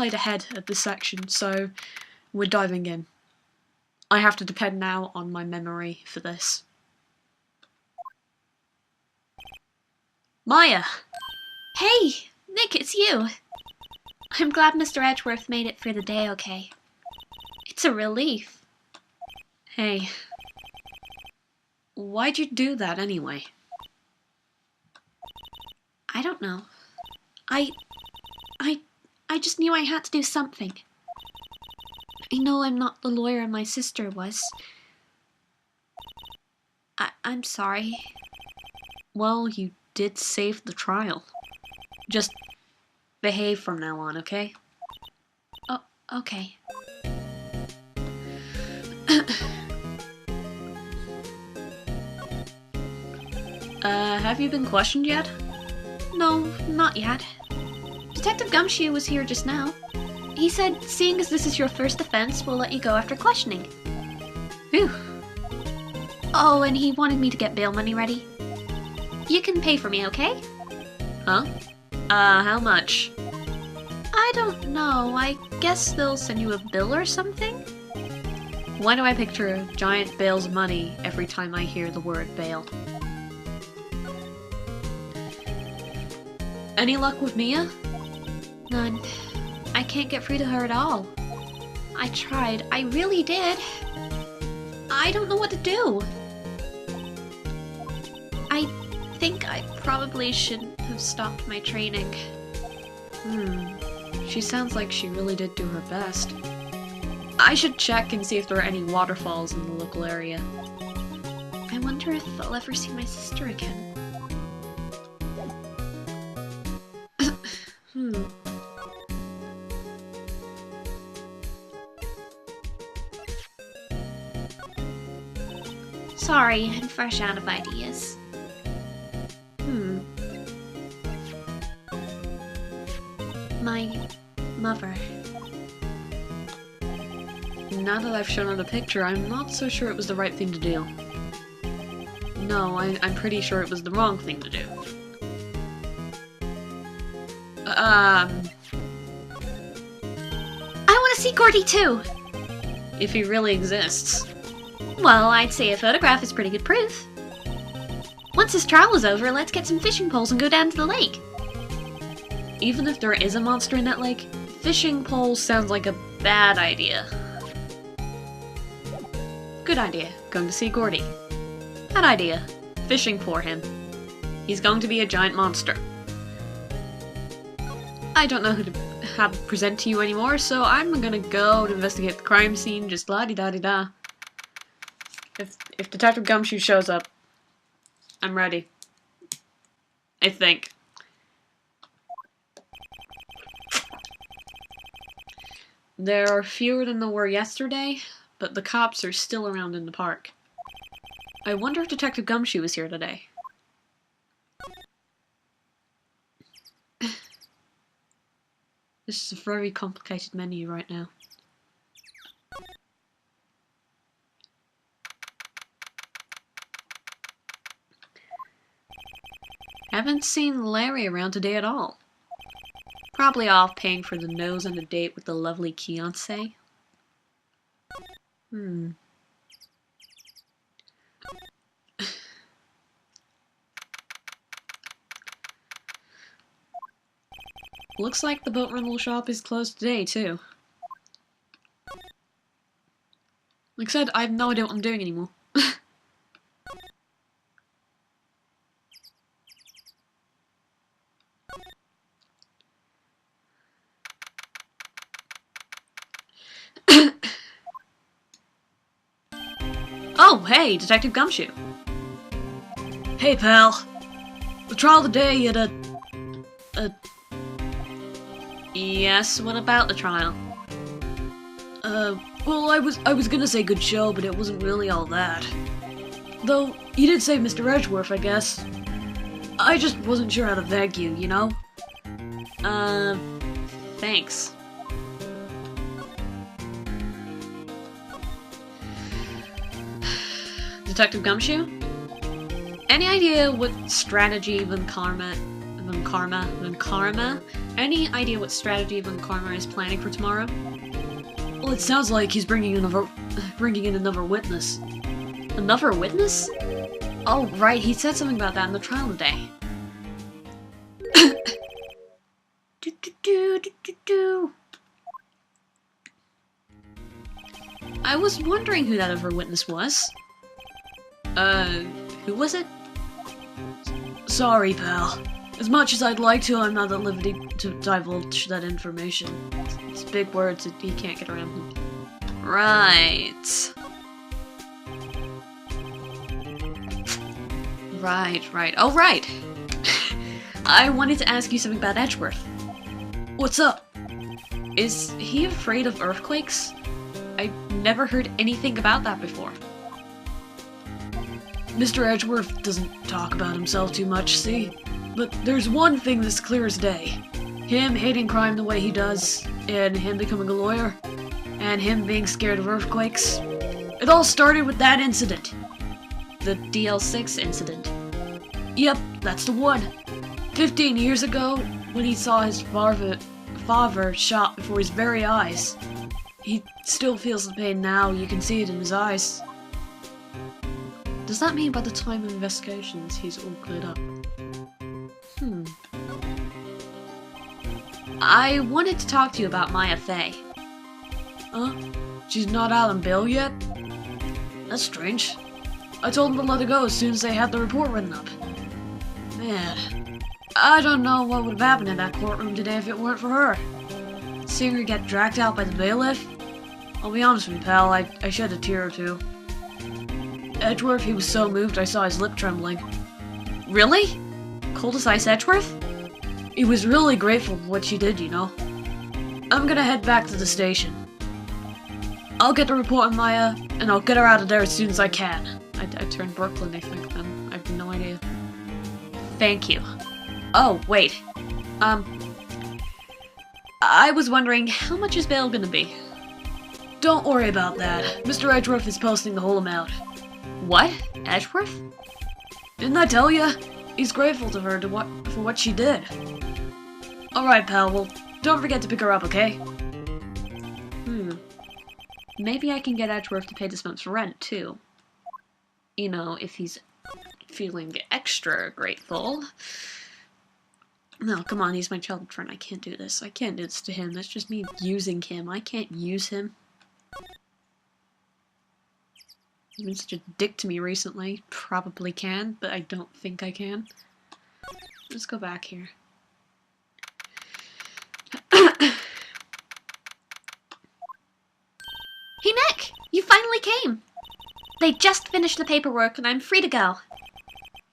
played ahead at this section, so we're diving in. I have to depend now on my memory for this. Maya! Hey, Nick, it's you. I'm glad Mr. Edgeworth made it through the day okay. It's a relief. Hey. Why'd you do that anyway? I don't know. I just knew I had to do something. I know I'm not the lawyer my sister was. I'm sorry. Well, you did save the trial. Just behave from now on, okay? Oh, okay. Have you been questioned yet? No, not yet. Detective Gumshoe was here just now. He said, seeing as this is your first offense, we'll let you go after questioning. Phew. Oh, and he wanted me to get bail money ready. You can pay for me, okay? Huh? How much? I don't know. I guess they'll send you a bill or something? Why do I picture giant bales of money every time I hear the word bail? Any luck with Mia? None. I can't get through to her at all. I tried. I really did. I don't know what to do. I think I probably shouldn't have stopped my training. She sounds like she really did do her best. I should check and see if there are any waterfalls in the local area. I wonder if I'll ever see my sister again. Sorry, I'm fresh out of ideas. My mother. Now that I've shown her the picture, I'm not so sure it was the right thing to do. No, I'm pretty sure it was the wrong thing to do. I want to see Gordy too! If he really exists. Well, I'd say a photograph is pretty good proof. Once this trial is over, let's get some fishing poles and go down to the lake. Even if there is a monster in that lake, fishing poles sounds like a bad idea. Good idea, going to see Gordy. Bad idea, fishing for him. He's going to be a giant monster. I don't know who to have present to you anymore, so I'm gonna go to investigate the crime scene, just la-di-da-di-da. If Detective Gumshoe shows up, I'm ready. I think. There are fewer than there were yesterday, but the cops are still around in the park. I wonder if Detective Gumshoe is here today. This is a very complicated menu right now. Haven't seen Larry around today at all. Probably off paying for the nose on a date with the lovely Keonce. Looks like the boat rental shop is closed today, too. Like I said, I have no idea what I'm doing anymore. Oh, hey, Detective Gumshoe. Hey, pal. The trial of the day at a... Yes, what about the trial? Well, I was gonna say good show, but it wasn't really all that. Though, you did save Mr. Edgeworth, I guess. I just wasn't sure how to thank you, you know? Thanks. Detective Gumshoe? Any idea what strategy Van Karma Any idea what strategy Von Karma is planning for tomorrow? Well, it sounds like he's bringing in another witness. Another witness? Oh, right, he said something about that in the trial today. I was wondering who that other witness was. Who was it? Sorry, pal. As much as I'd like to, I'm not at liberty to divulge that information. It's big words that he can't get around them. Right. Right. Oh, right! I wanted to ask you something about Edgeworth. What's up? Is he afraid of earthquakes? I've never heard anything about that before. Mr. Edgeworth doesn't talk about himself too much, see? But there's one thing that's clear as day. Him hating crime the way he does, and him becoming a lawyer, and him being scared of earthquakes. It all started with that incident. The DL6 incident. Yep, that's the one. 15 years ago, when he saw his father shot before his very eyes. He still feels the pain now, you can see it in his eyes. Does that mean by the time of investigations, he's all cleared up? I wanted to talk to you about Maya Fey. Huh? She's not out on bail yet? That's strange. I told them to let her go as soon as they had the report written up. Man, I don't know what would have happened in that courtroom today if it weren't for her. Seeing her get dragged out by the bailiff? I'll be honest with you, pal, I shed a tear or two. Edgeworth, he was so moved I saw his lip trembling. Really? Cold as ice Edgeworth? He was really grateful for what she did, you know. I'm gonna head back to the station. I'll get the report on Maya, and I'll get her out of there as soon as I can. I turned Brooklyn, I think, then. I have no idea. Thank you. Oh, wait. I was wondering, how much is bail gonna be? Don't worry about that. Mr. Edgeworth is posting the whole amount. What? Edgeworth? Didn't I tell ya? He's grateful to her for what she did. Alright, pal, well, don't forget to pick her up, okay? Maybe I can get Edgeworth to pay this month's rent, too. You know, if he's feeling extra grateful. No, come on, he's my childhood friend. I can't do this. I can't do this to him. That's just me using him. I can't use him. He's been such a dick to me recently. Probably can, but I don't think I can. Let's go back here. Hey, Nick! You finally came! They just finished the paperwork and I'm free to go.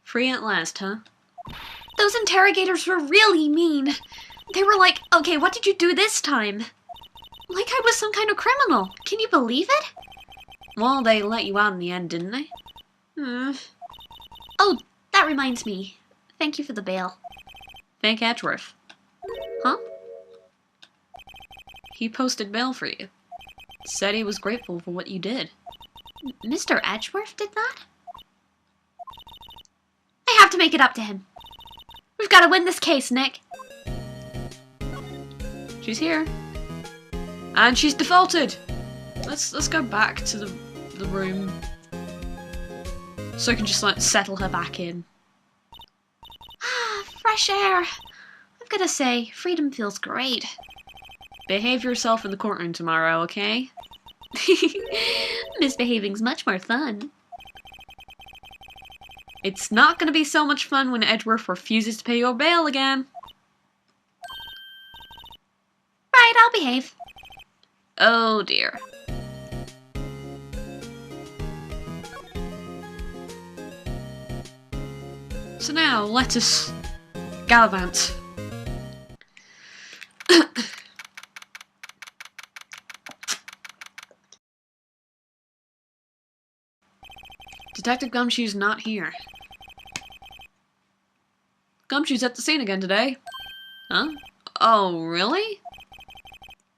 Free at last, huh? Those interrogators were really mean. They were like, okay, what did you do this time? Like I was some kind of criminal. Can you believe it? Well, they let you out in the end, didn't they? Oh, that reminds me. Thank you for the bail. Thank Edgeworth. Huh? He posted bail for you. Said he was grateful for what you did. Mr. Edgeworth did that? I have to make it up to him. We've got to win this case, Nick. She's here. And she's defaulted! Let's go back to the room. So I can just, like, settle her back in. Ah, fresh air. I've got to say, freedom feels great. Behave yourself in the courtroom tomorrow, okay? Misbehaving's much more fun. It's not gonna be so much fun when Edgeworth refuses to pay your bail again. Right, I'll behave. Oh dear. So now, let us gallivant. Detective Gumshoe's not here. Gumshoe's at the scene again today. Huh? Oh, really?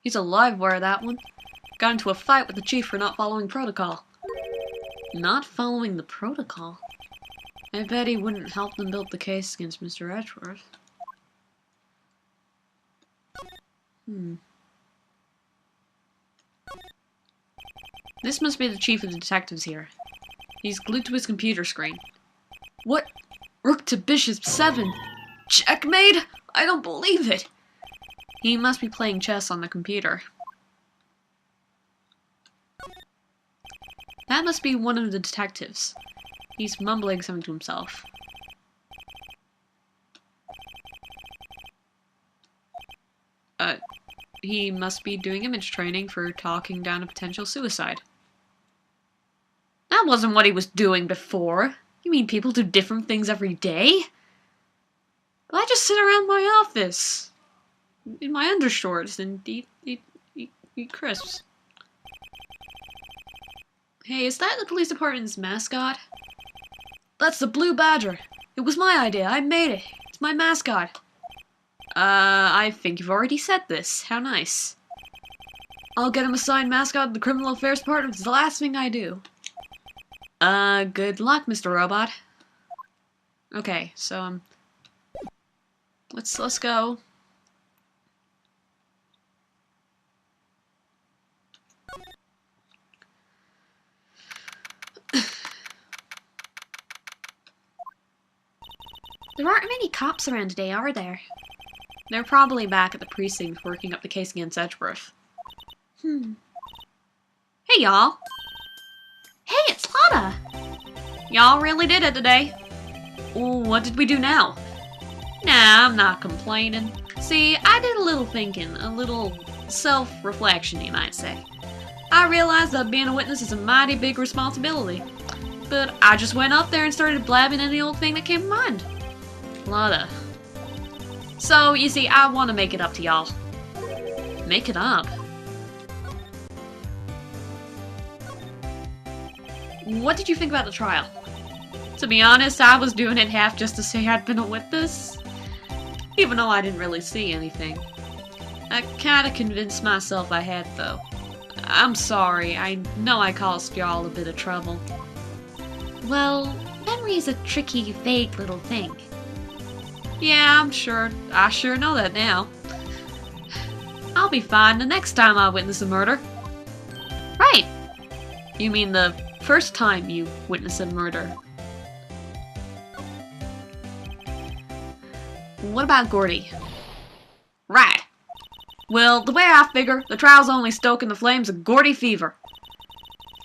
He's a live wire, that one. Got into a fight with the chief for not following protocol. Not following the protocol? I bet he wouldn't help them build the case against Mr. Edgeworth. This must be the chief of the detectives here. He's glued to his computer screen. What? Rook to bishop 7. Checkmate? I don't believe it. He must be playing chess on the computer. That must be one of the detectives. He's mumbling something to himself. He must be doing image training for talking down a potential suicide. That wasn't what he was doing before. You mean people do different things every day? But I just sit around my office in my undershorts and eat crisps. Hey, is that the police department's mascot? That's the Blue Badger. It was my idea. I made it. It's my mascot. I think you've already said this. How nice. I'll get him assigned mascot of the Criminal Affairs Department. It's the last thing I do. Good luck, Mr. Robot. Okay, so, let's go. There aren't many cops around today, are there? They're probably back at the precinct working up the case against Edgeworth. Hey, y'all. Hey, it's Lotta! Y'all really did it today. What did we do now? Nah, I'm not complaining. See, I did a little thinking, a little self-reflection, you might say. I realized that being a witness is a mighty big responsibility. But I just went up there and started blabbing any old thing that came to mind. Lotta. So, you see, I want to make it up to y'all. Make it up? What did you think about the trial? To be honest, I was doing it half just to say I'd been a witness. Even though I didn't really see anything. I kinda convinced myself I had, though. I'm sorry, I know I caused y'all a bit of trouble. Well, memory is a tricky, vague little thing. Yeah, I'm sure. I sure know that now. I'll be fine the next time I witness a murder. Right. You mean the first time you witness a murder? What about Gordy? Right. Well, the way I figure, the trial's only stoking the flames of Gordy fever.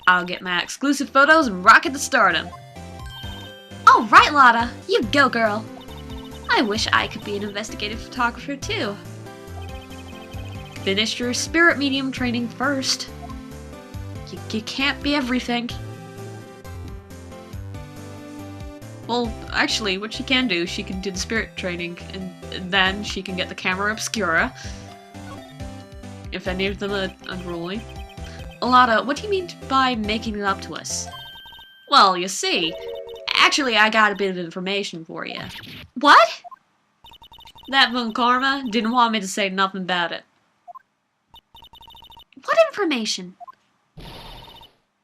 I'll get my exclusive photos and rocket to stardom. All right, Lotta. You go, girl. I wish I could be an investigative photographer, too. Finish your spirit medium training first. You can't be everything. Well, actually, what she can do, she can do the spirit training, and then she can get the camera obscura. If any of them are unruly. Lotta, what do you mean by making it up to us? Well, you see, actually I got a bit of information for you. What? That Von Karma didn't want me to say nothing about it. What information?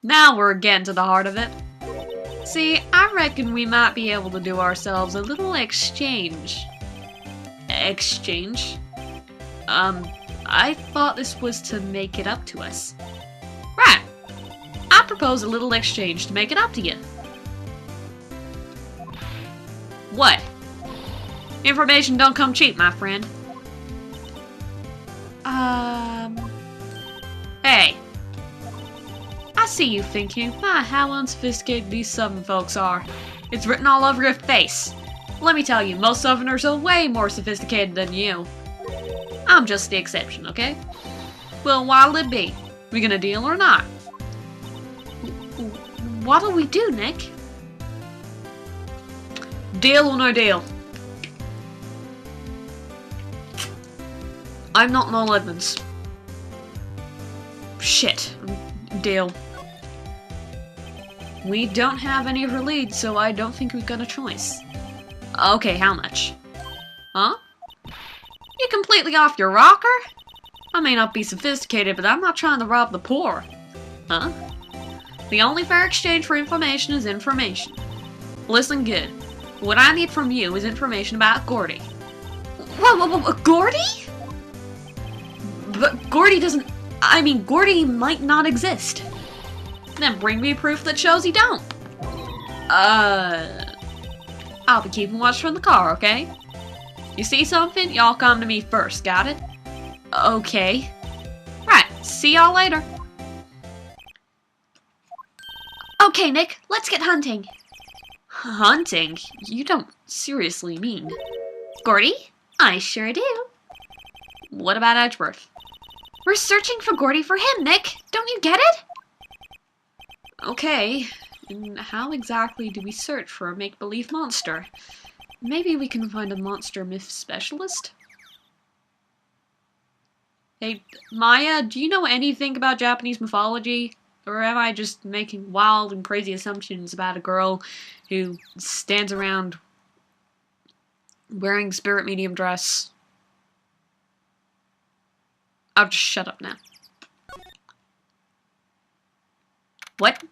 Now we're getting to the heart of it. See, I reckon we might be able to do ourselves a little exchange. Exchange? I thought this was to make it up to us. Right. I propose a little exchange to make it up to you. What? Information don't come cheap, my friend. Hey. I see you thinking, how unsophisticated these Southern folks are. It's written all over your face. Let me tell you, most Southerners are way more sophisticated than you. I'm just the exception, okay? Well, what'll it be? We gonna deal or not? What'll we do, Nick? Deal or no deal? I'm not Noel Edmonds. Shit. Deal. We don't have any of her leads, so I don't think we've got a choice. Okay, how much? Huh? You completely off your rocker? I may not be sophisticated, but I'm not trying to rob the poor. Huh? The only fair exchange for information is information. Listen good. What I need from you is information about Gordy. Whoa, Gordy? But Gordy doesn't... I mean, Gordy might not exist. Then bring me proof that shows he don't. I'll be keeping watch from the car, okay? You see something? Y'all come to me first, got it? Okay. Right, see y'all later. Okay, Nick, let's get hunting. Hunting? You don't seriously mean... Gordy? I sure do. What about Edgeworth? We're searching for Gordy for him, Nick. Don't you get it? Okay. And how exactly do we search for a make-believe monster? Maybe we can find a monster myth specialist? Hey, Maya, do you know anything about Japanese mythology? Or am I just making wild and crazy assumptions about a girl who stands around wearing spirit medium dress? I'll just shut up now. What?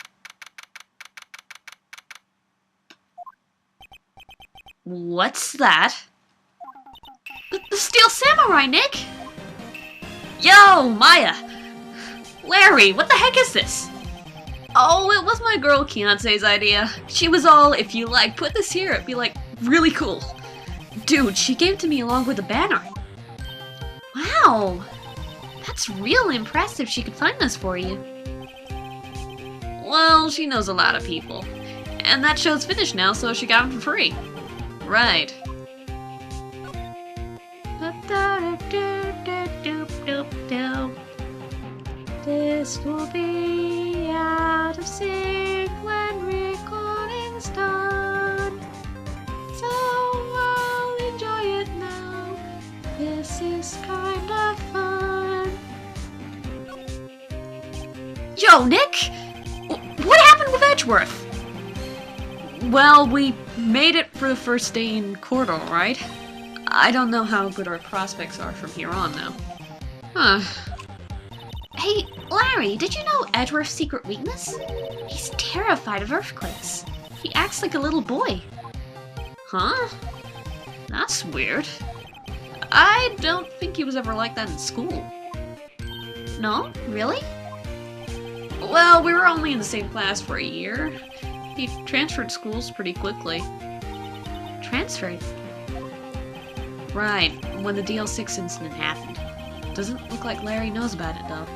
What's that? The Steel Samurai, Nick! Yo, Maya! Larry, what the heck is this? Oh, it was my girl Kiance's idea. She was all, if you like, put this here, it'd be like, really cool. Dude, she gave it to me along with a banner. Wow! That's real impressive she could find this for you. Well, she knows a lot of people. And that show's finished now, so she got them for free. Right. This will be out of sync when recording's done. So I'll enjoy it now. This is kind of fun. Yo, Nick! What happened with Edgeworth? Well, we made it for the first day in Corridor, right? I don't know how good our prospects are from here on now. Huh. Hey, Larry, did you know Edgeworth's secret weakness? He's terrified of earthquakes. He acts like a little boy. Huh? That's weird. I don't think he was ever like that in school. No? Really? Well, we were only in the same class for a year. He transferred schools pretty quickly. Transferred? Right, when the DL6 incident happened. Doesn't look like Larry knows about it, though.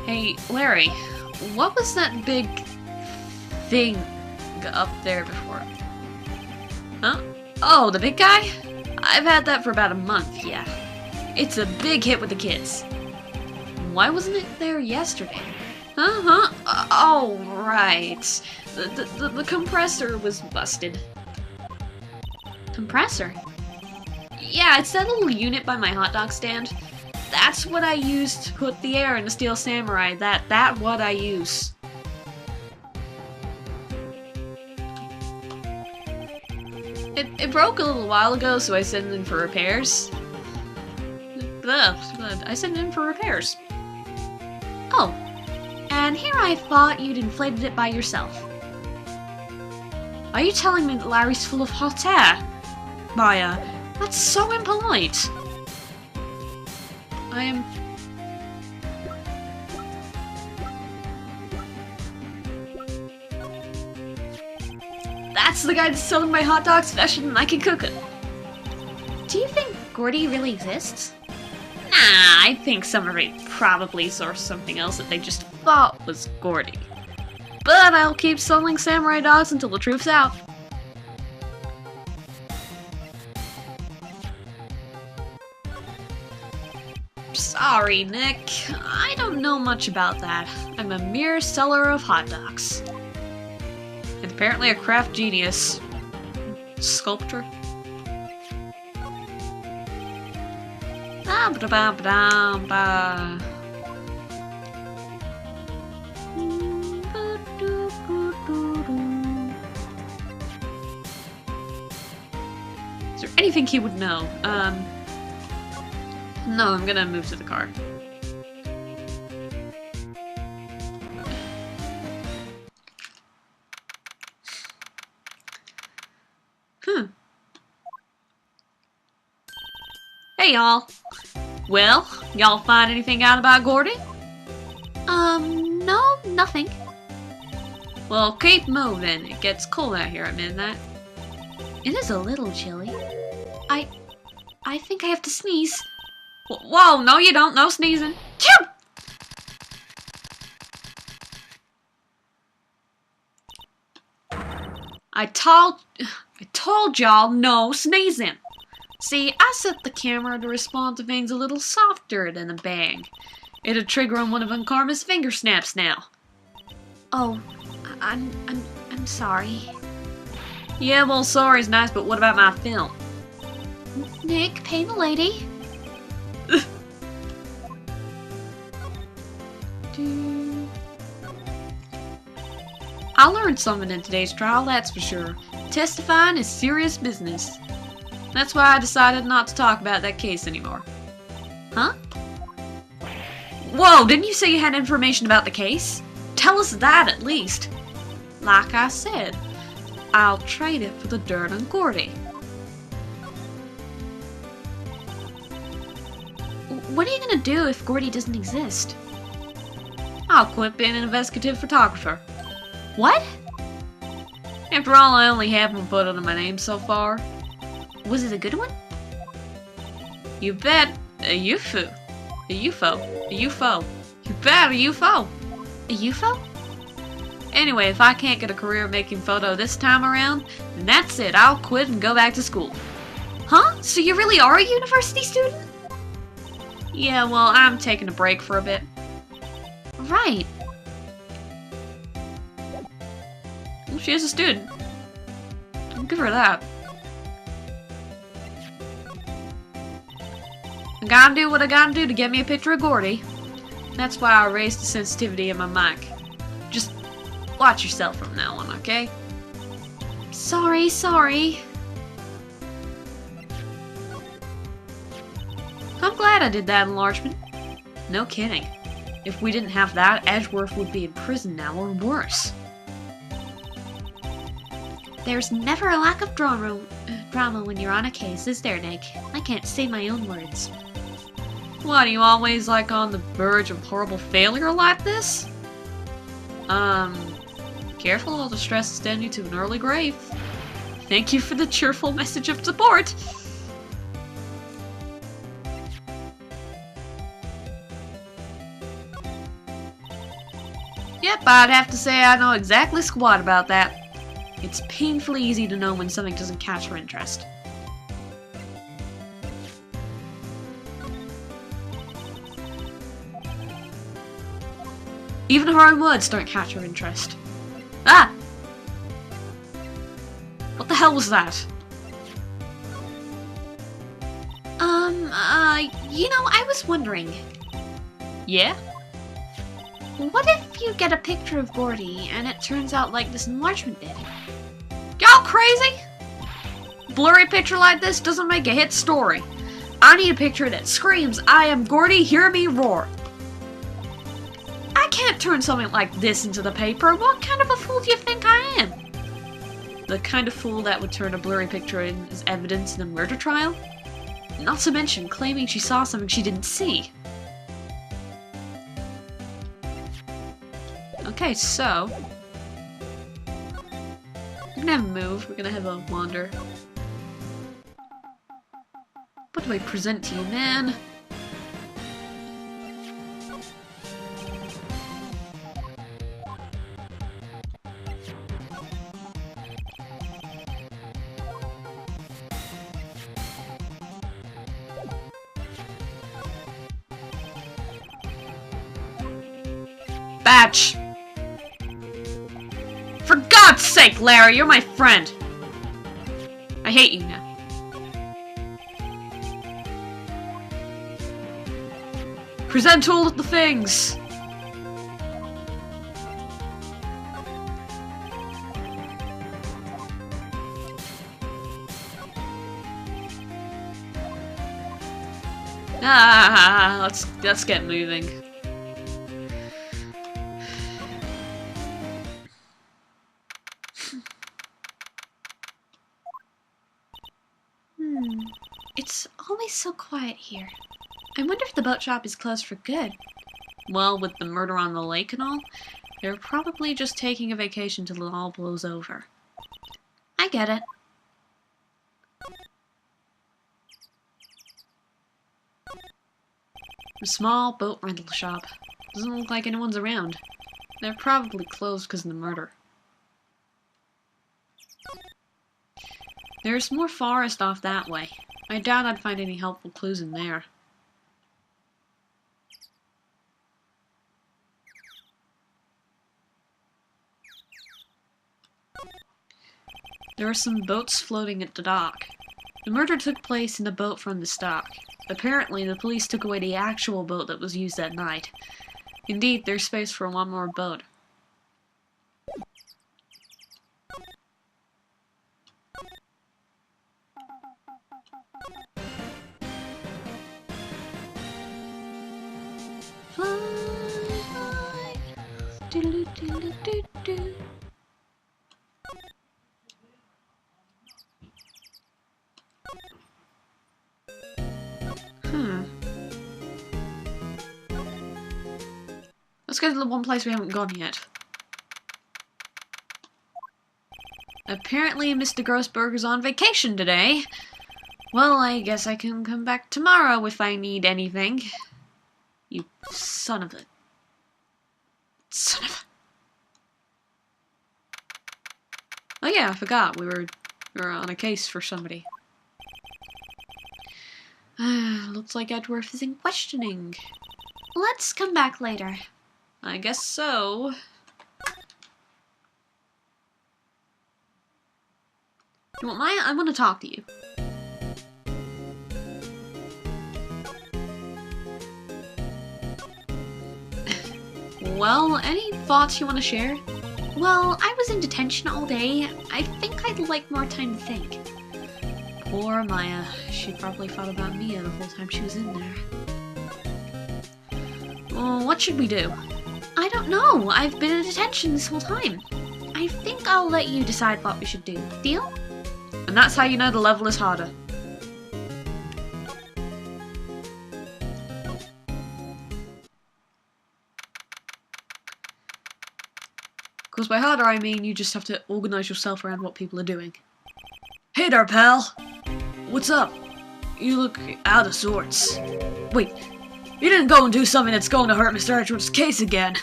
Hey, Larry, what was that big thing up there before? Huh? Oh, the big guy? I've had that for about a month, yeah. It's a big hit with the kids. Why wasn't it there yesterday? Uh-huh. Oh, right. The compressor was busted. Compressor? Yeah, it's that little unit by my hot dog stand. That's what I use to put the air in the Steel Samurai. That what I use. It broke a little while ago, so I sent it in for repairs. I sent it in for repairs. Oh, and here I thought you'd inflated it by yourself. Are you telling me that Larry's full of hot air? Maya, that's so impolite. I am... That's the guy that's selling my hot dogs faster than I can cook it. Do you think Gordy really exists? Nah, I think somebody probably sourced something else that they just thought was Gordy. But I'll keep selling samurai dogs until the truth's out. Sorry, Nick. I don't know much about that. I'm a mere seller of hot dogs. And apparently a craft genius. Sculptor. Ba-ba-ba-ba-ba. Is there anything he would know? No, I'm gonna move to the car. Hey, y'all. Well, y'all find anything out about Gordy? No, nothing. Well, keep moving. It gets cold out here at midnight. It is a little chilly. I think I have to sneeze. Whoa, no you don't. No sneezing. Phew! I told y'all no sneezing. See, I set the camera to respond to things a little softer than a bang. It'd trigger on one of Karma's finger snaps now. Oh, I'm sorry. Yeah, well, sorry's nice, but what about my film? Nick, pay the lady. I learned something in today's trial, that's for sure. Testifying is serious business. That's why I decided not to talk about that case anymore. Huh? Whoa, didn't you say you had information about the case? Tell us that at least. Like I said, I'll trade it for the dirt on Gordy. What are you gonna do if Gordy doesn't exist? I'll quit being an investigative photographer. What? After all, I only have one foot under my name so far. Was it a good one? You bet. A UFO. A UFO. A UFO. You bet. A UFO. A UFO? Anyway, if I can't get a career making photo this time around, then that's it. I'll quit and go back to school. Huh? So you really are a university student? Yeah, well, I'm taking a break for a bit. Right. Well, she is a student. I'll give her that. I gotta do what I gotta do to get me a picture of Gordy. That's why I raised the sensitivity in my mic. Just watch yourself from now on, okay? Sorry. I'm glad I did that enlargement. No kidding. If we didn't have that, Edgeworth would be in prison now, or worse. There's never a lack of drama when you're on a case, is there, Nick? I can't say my own words. What, are you always like on the verge of horrible failure like this? Careful, all the stress will send you to an early grave. Thank you for the cheerful message of support. Yep, I'd have to say I know exactly squat about that. It's painfully easy to know when something doesn't catch her interest. Even her own words don't catch her interest. Ah! What the hell was that? I was wondering. Yeah? What if you get a picture of Gordy and it turns out like this enlargement did? Y'all crazy? Blurry picture like this doesn't make a hit story. I need a picture that screams, I am Gordy, hear me roar. I can't turn something like this into the paper. What kind of a fool do you think I am? The kind of fool that would turn a blurry picture in as evidence in a murder trial? Not to mention claiming she saw something she didn't see. Okay, so we're gonna have a move, we're gonna have a wander. What do I present to you, man? Batch! For God's sake, Larry, you're my friend! I hate you now. Present all of the things! Let's get moving. It's always so quiet here. I wonder if the boat shop is closed for good. Well, with the murder on the lake and all, they're probably just taking a vacation till it all blows over. I get it. A small boat rental shop. Doesn't look like anyone's around. They're probably closed because of the murder. There's more forest off that way. I doubt I'd find any helpful clues in there. There are some boats floating at the dock. The murder took place in a boat from the dock. Apparently, the police took away the actual boat that was used that night. Indeed, there's space for one more boat. Fly, do-do-do-do-do-do. Let's go to the one place we haven't gone yet. Apparently Mr. Grossberger's on vacation today. Well, I guess I can come back tomorrow if I need anything. You son of a... Son of a... Oh yeah, I forgot. We were on a case for somebody. Looks like Edgeworth is in questioning. Let's come back later. I guess so. You want I want to talk to you. Well, any thoughts you want to share? Well, I was in detention all day. I think I'd like more time to think. Poor Maya. She probably thought about Mia the whole time she was in there. Well, what should we do? I don't know. I've been in detention this whole time. I think I'll let you decide what we should do. Deal? And that's how you know the level is harder. Because by harder I mean you just have to organize yourself around what people are doing. Hey there, pal! What's up? You look out of sorts. Wait, you didn't go and do something that's going to hurt Mr. Edgeworth's case again.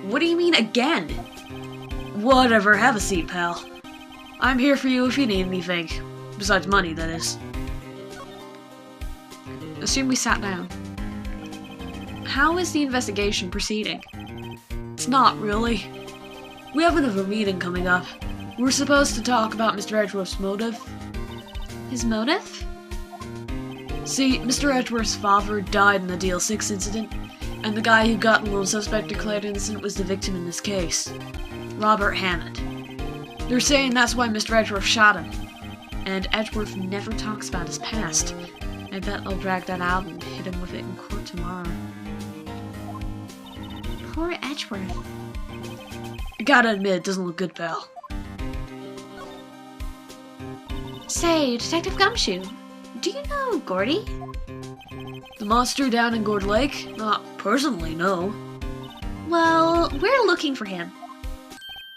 What do you mean, again? Whatever, have a seat, pal. I'm here for you if you need anything. Besides money, that is. Assume we sat down. How is the investigation proceeding? It's not really. We have another meeting coming up. We're supposed to talk about Mr. Edgeworth's motive. His motive? See, Mr. Edgeworth's father died in the Deal 6 incident, and the guy who got the lone suspect declared innocent was the victim in this case, Robert Hammond. They're saying that's why Mr. Edgeworth shot him, and Edgeworth never talks about his past. I bet they'll drag that out and hit him with it in court tomorrow. Poor Edgeworth. I gotta admit, it doesn't look good, pal. Say, Detective Gumshoe, do you know Gordy? The monster down in Gourd Lake? Not personally, no. Well, we're looking for him.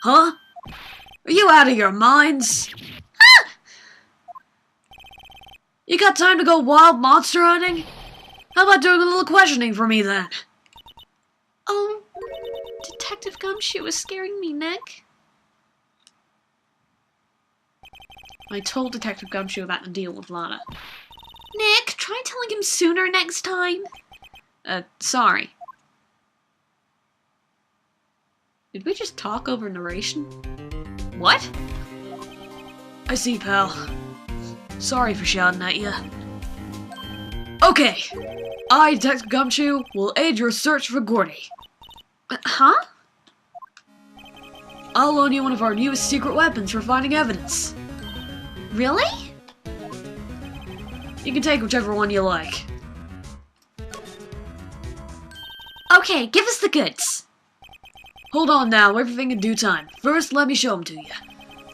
Huh? Are you out of your minds? Ah! You got time to go wild monster hunting? How about doing a little questioning for me then? Oh, Detective Gumshoe is scaring me, Nick. I told Detective Gumshoe about the deal with Lana. Nick, try telling him sooner next time. Sorry. Did we just talk over narration? What? I see, pal. Sorry for shouting at you. Okay. I, Detective Gumshoe, will aid your search for Gordy. Huh? I'll loan you one of our newest secret weapons for finding evidence. Really? You can take whichever one you like. Okay, give us the goods. Hold on now, everything in due time. First, let me show them to you.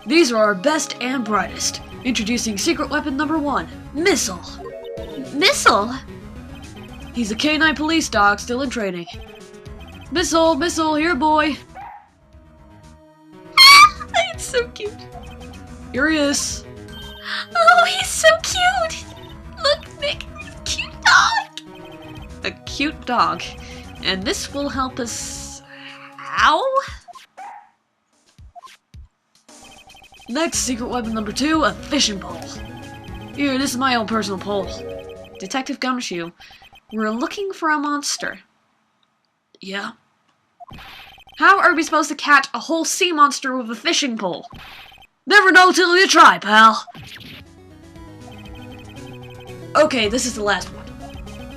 These are our best and brightest. Introducing secret weapon number 1, Missile. Missile? He's a canine police dog still in training. Missile, Missile, here boy. It's so cute. Here he is. Oh, he's so cute. Look, Nick, cute dog. A cute dog. And this will help us... Ow? Next, secret weapon number 2, a fishing pole. Here, this is my own personal pole. Detective Gumshoe, we're looking for a monster. Yeah? How are we supposed to catch a whole sea monster with a fishing pole? Never know till you try, pal. Okay, this is the last one.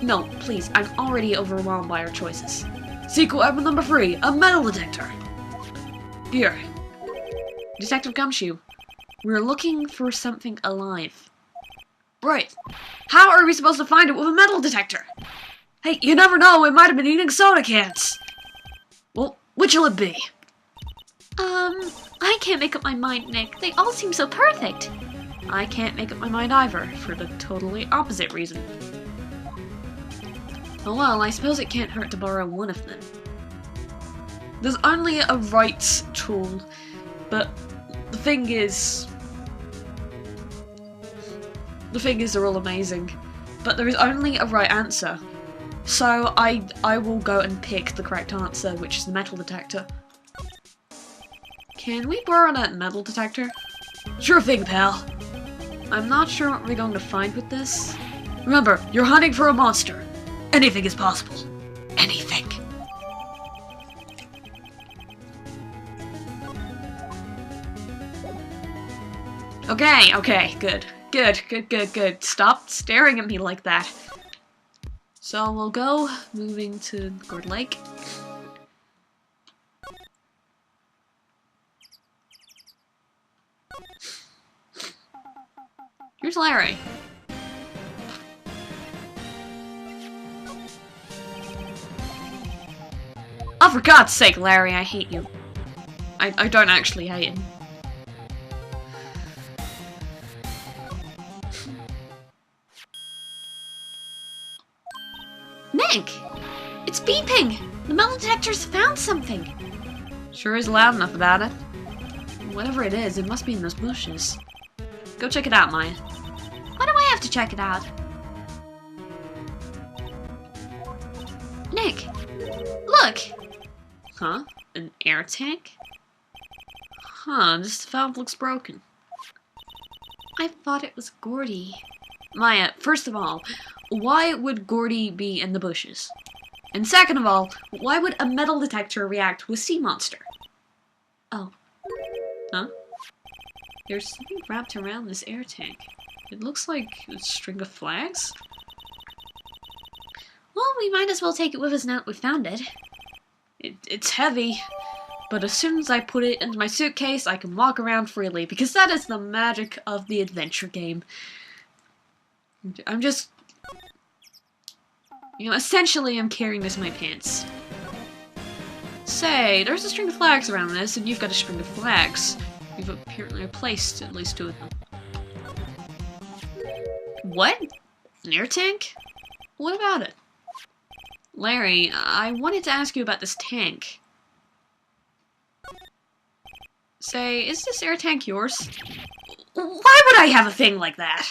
No, please, I'm already overwhelmed by our choices. Secret weapon number 3, a metal detector. Here. Detective Gumshoe, we're looking for something alive. Right. How are we supposed to find it with a metal detector? Hey, you never know, it might have been eating soda cans. Well, which will it be? I can't make up my mind, Nick. They all seem so perfect. I can't make up my mind either, for the totally opposite reason. Oh well, I suppose it can't hurt to borrow one of them. There's only a Wright tool, but the thing is they're all amazing. But there is only a right answer. So I will go and pick the correct answer, which is the metal detector. Can we borrow that metal detector? Sure thing, pal. I'm not sure what we're going to find with this. Remember, you're hunting for a monster. Anything is possible. Anything. Okay, good. Good. Stop staring at me like that. So we'll go, moving to Gourd Lake. Here's Larry. Oh, for God's sake, Larry, I hate you. I don't actually hate him. Nick! It's beeping! The metal detector's found something! Sure is loud enough about it. Whatever it is, it must be in those bushes. Go check it out, Maya. Why do I have to check it out? Nick! Look! Huh? An air tank? Huh, this valve looks broken. I thought it was Gordy. Maya, first of all, why would Gordy be in the bushes? And second of all, why would a metal detector react with sea monster? Oh. Huh? There's something wrapped around this air tank. It looks like a string of flags? Well, we might as well take it with us now that we've found it. It's heavy, but as soon as I put it into my suitcase, I can walk around freely, because that is the magic of the adventure game. I'm just... You know, essentially I'm carrying this in my pants. Say, there's a string of flags around this, and you've got a string of flags. You've apparently replaced at least 2 of them. What? An air tank? What about it? Larry, I wanted to ask you about this tank. Say, is this air tank yours? Why would I have a thing like that?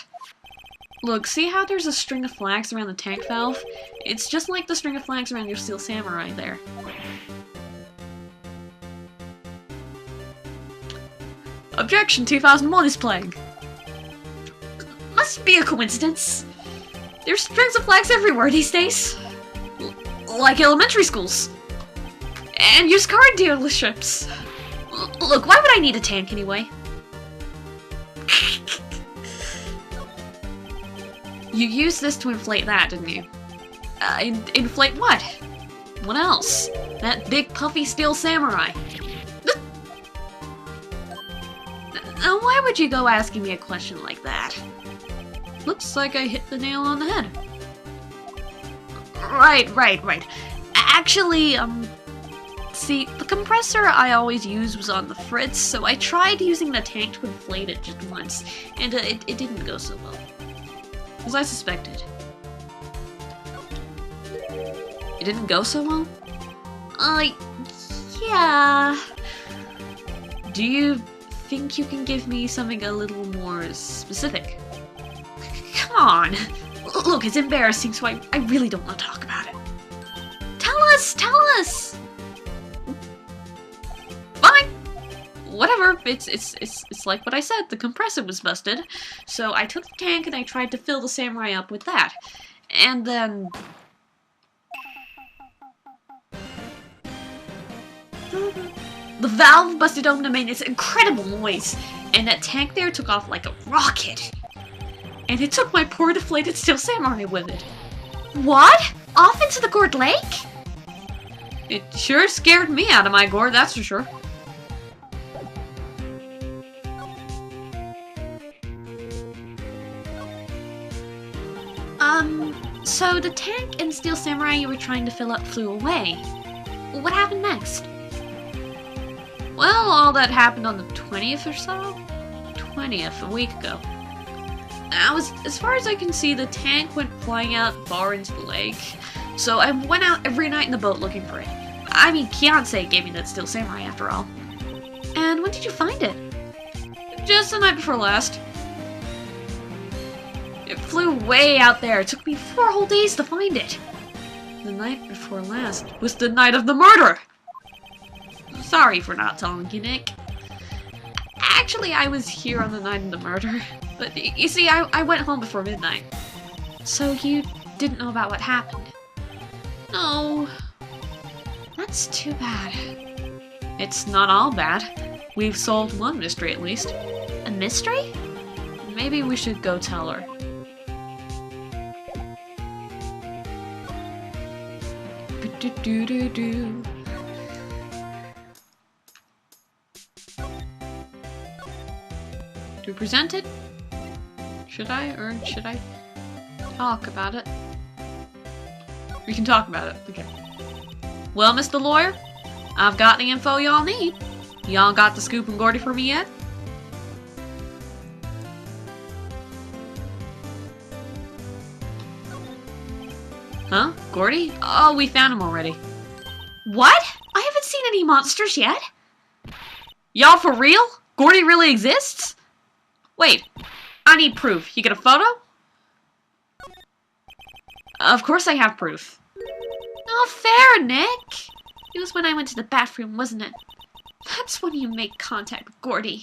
Look, see how there's a string of flags around the tank valve? It's just like the string of flags around your Steel Samurai there. Objection 2001 is playing. Must be a coincidence. There's strings of flags everywhere these days. Like elementary schools. And used car dealerships. Look, why would I need a tank anyway? You used this to inflate that, didn't you? Inflate what? What else? That big puffy Steel Samurai. Now, why would you go asking me a question like that? Looks like I hit the nail on the head. Right. Actually, See, the compressor I always used was on the fritz, so I tried using the tank to inflate it just once, and it didn't go so well. As I suspected. It didn't go so well? Yeah. Do you think you can give me something a little more specific? Come on! Look, it's embarrassing, so I really don't want to talk about it. Tell us! Fine! Whatever, it's like what I said, the compressor was busted, so I took the tank and I tried to fill the samurai up with that. And then... the valve busted open and made this incredible noise, and that tank there took off like a rocket. And it took my poor deflated steel samurai with it. What? Off into the Gourd Lake? It sure scared me out of my gourd, that's for sure. So the tank and steel samurai you were trying to fill up flew away. What happened next? Well, all that happened on the 20th or so? 20th, a week ago. Now, as far as I can see, the tank went flying out far into the lake, so I went out every night in the boat looking for it. I mean, Kionsei gave me that steel samurai after all. And when did you find it? Just the night before last. It flew way out there. It took me 4 whole days to find it. The night before last was the night of the murder! Sorry for not telling you, Nick. Actually, I was here on the night of the murder. But, you see, I went home before midnight. So you didn't know about what happened? No. That's too bad. It's not all bad. We've solved one mystery at least. A mystery? Maybe we should go tell her. Do-do-do-do. To present it? Should I, or should I talk about it? We can talk about it, okay. Well, Mr. Lawyer, I've got the info y'all need. Y'all got the scoop and Gordy for me yet? Huh? Gordy? Oh, we found him already. What? I haven't seen any monsters yet. Y'all for real? Gordy really exists? Wait, I need proof. You get a photo? Of course I have proof. Not fair, Nick. It was when I went to the bathroom, wasn't it? That's when you make contact with Gordy.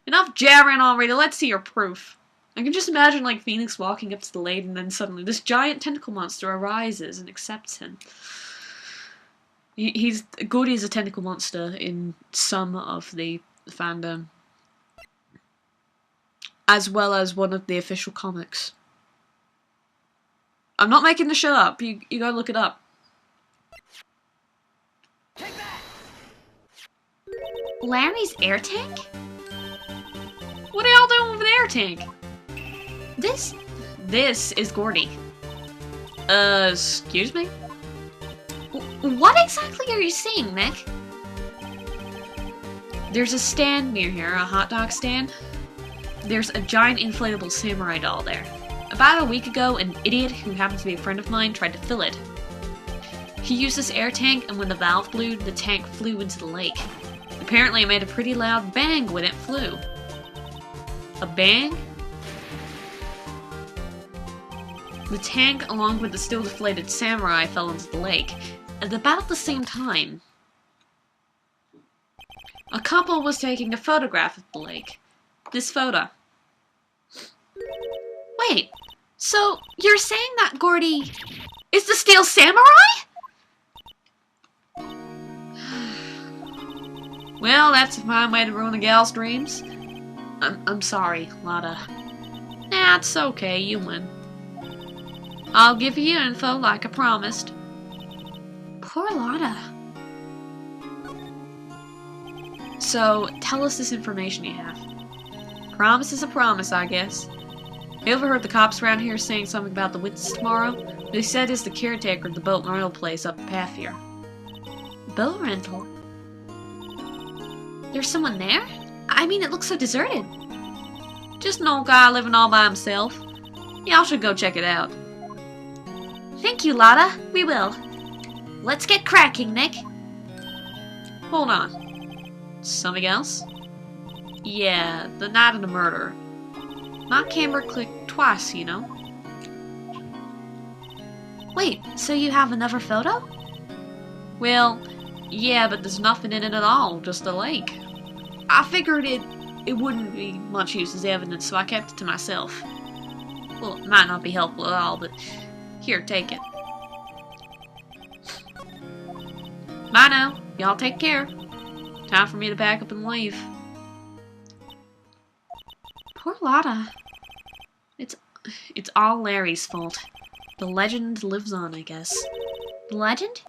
Enough jabbering already, let's see your proof. I can just imagine, like, Phoenix walking up to the lady and then suddenly this giant tentacle monster arises and accepts him. Gordy is a tentacle monster in some of the fandom. As well as one of the official comics. I'm not making the shit up. You gotta look it up. Larry's air tank? What are y'all doing with an air tank? This is Gordy. Excuse me? What exactly are you seeing, Nick? There's a stand near here, a hot dog stand. There's a giant inflatable samurai doll there. About a week ago, an idiot who happens to be a friend of mine tried to fill it. He used this air tank, and when the valve blew, the tank flew into the lake. Apparently it made a pretty loud bang when it flew. A bang? The tank, along with the still deflated samurai, fell into the lake. At about the same time, a couple was taking a photograph of the lake. This photo. Wait, so you're saying that Gordy is the Steel Samurai? Well, that's a fine way to ruin a gal's dreams. I'm sorry, Lada. That's okay, you win. I'll give you info like I promised. Poor Lada. So, tell us this information you have. Promise is a promise, I guess. You overheard the cops around here saying something about the witness tomorrow? They said it's the caretaker of the boat and oil place up the path here. boat rental. There's someone there? I mean, it looks so deserted. Just an old guy living all by himself. Y'all should go check it out. Thank you, Lotta. We will. Let's get cracking, Nick. Hold on. Something else? Yeah, the night of the murder. My camera clicked twice, you know? Wait, so you have another photo? Well, yeah, but there's nothing in it at all, just a lake. I figured it wouldn't be much use as evidence, so I kept it to myself. Well, it might not be helpful at all, but here, take it. Bye now. Y'all take care. Time for me to pack up and leave. Poor Lotta. It's all Larry's fault. The legend lives on, I guess. The legend?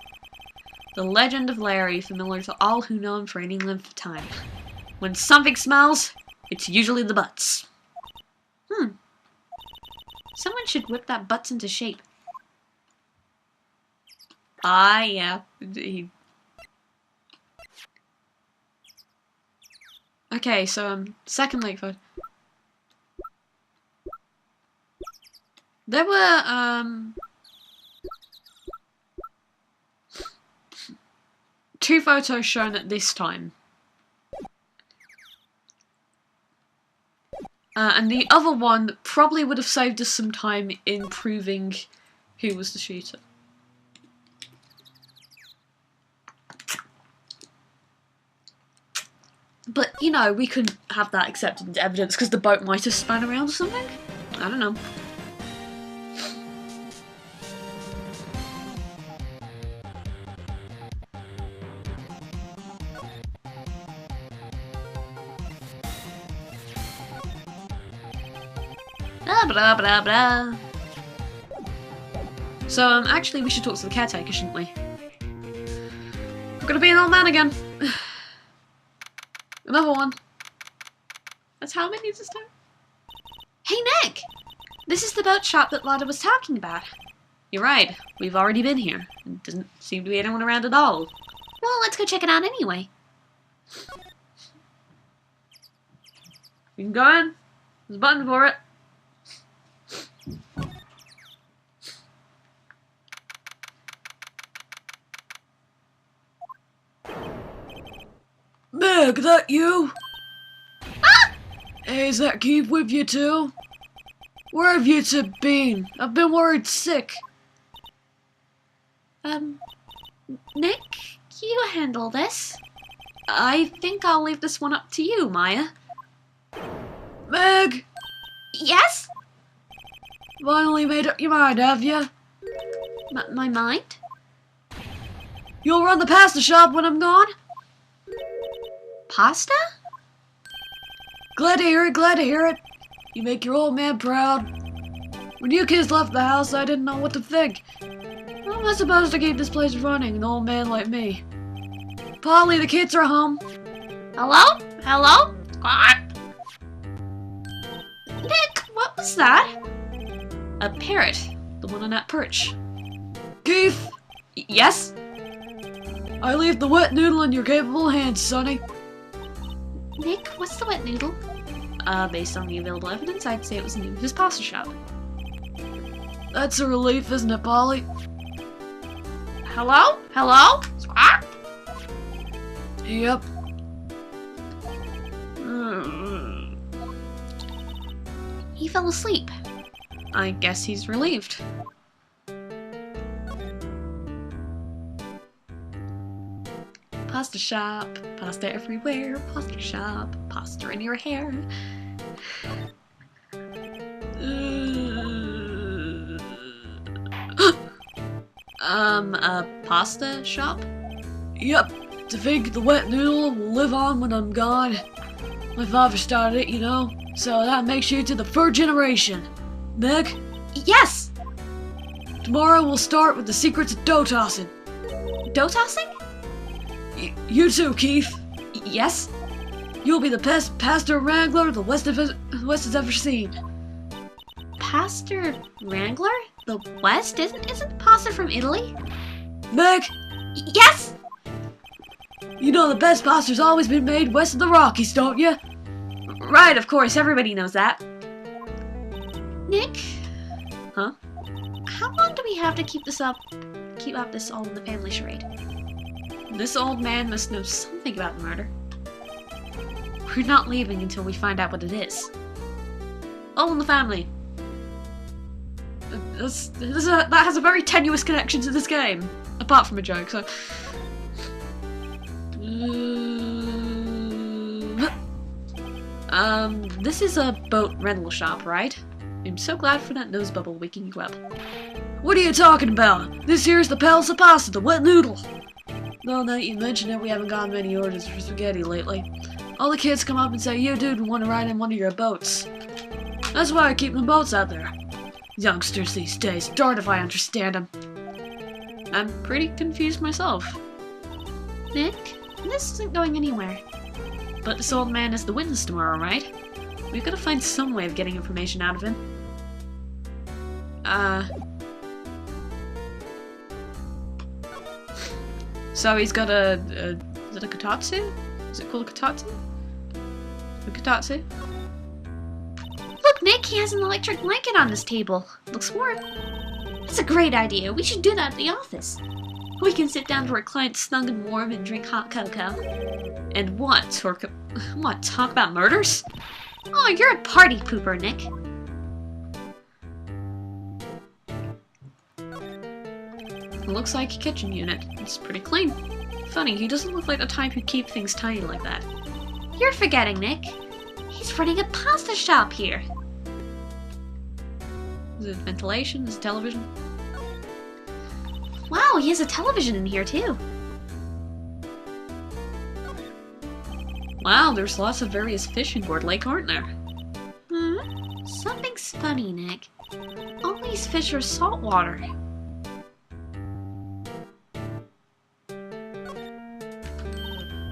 The legend of Larry, familiar to all who know him for any length of time. When something smells, it's usually the butts. Someone should whip that butts into shape. Ah, yeah. Okay, so, second lake photo. There were, two photos shown at this time. And the other one probably would have saved us some time in proving who was the shooter. But, you know, we couldn't have that accepted into evidence because the boat might have spun around or something. I don't know. Blah, blah, blah, blah. So, actually, we should talk to the caretaker, shouldn't we? I'm gonna be an old man again. Another one. That's how many this time? Hey, Nick! This is the boat shop that Lotta was talking about. You're right. We've already been here. There doesn't seem to be anyone around at all. Well, let's go check it out anyway. You can go in. There's a button for it. Meg, that you? Ah! Hey, is that Keith with you too? Where have you two been? I've been worried sick. Nick, you handle this. I think I'll leave this one up to you, Maya. Meg! Yes? Finally made up your mind, have you? My mind? You'll run the pasta shop when I'm gone? Pasta? Glad to hear it, glad to hear it. You make your old man proud. When you kids left the house, I didn't know what to think. How am I supposed to keep this place running, an old man like me? Polly, the kids are home. Hello? Hello? Nick, what was that? A parrot. The one on that perch. Keith! Yes? I leave the wet noodle in your capable hands, Sonny. Nick, what's the wet noodle? Based on the available evidence, I'd say it was the name of his pasta shop. That's a relief, isn't it, Polly? Hello? Hello? Yep. He fell asleep. I guess he's relieved. Pasta shop, pasta everywhere, pasta shop, pasta in your hair. A pasta shop? Yep, to think the wet noodle will live on when I'm gone. My father started it, you know, so that makes you to the third generation. Meg? Yes! Tomorrow we'll start with the secrets of dough tossing. Dough tossing? You too, Keith. Yes? You'll be the best pastor wrangler the West has ever seen. Pastor wrangler? The West? Isn't pasta from Italy? Meg! Yes! You know the best pasta's always been made west of the Rockies, don't you? Right, of course, everybody knows that. Nick? Huh? How long do we have to keep up this all in the family charade? This old man must know something about the murder. We're not leaving until we find out what it is. All in the family. That has a very tenuous connection to this game. Apart from a joke, so... This is a boat rental shop, right? I'm so glad for that nose bubble waking you up. What are you talking about? This here's the Palace of Pasta, the wet noodle. Now that you mention it, we haven't gotten many orders for spaghetti lately. All the kids come up and say, "You dude, we want to ride in one of your boats." That's why I keep the boats out there. Youngsters these days, darned if I understand them. I'm pretty confused myself. Nick, this isn't going anywhere. But this old man is the witness tomorrow, right? We've got to find some way of getting information out of him. So he's got is it a kotatsu? Is it called a kotatsu? A kotatsu? Look, Nick, he has an electric blanket on this table. Looks warm. That's a great idea. We should do that at the office. We can sit down to our clients snug and warm and drink hot cocoa. And what? Talk about murders? Oh, you're a party pooper, Nick. It looks like a kitchen unit. It's pretty clean. Funny, he doesn't look like the type who keep things tidy like that. You're forgetting, Nick. He's running a pasta shop here. Is it ventilation? Is it television? Wow, he has a television in here too. Wow, there's lots of various fish in Gourd Lake, aren't there? Something's funny, Nick. All these fish are saltwater.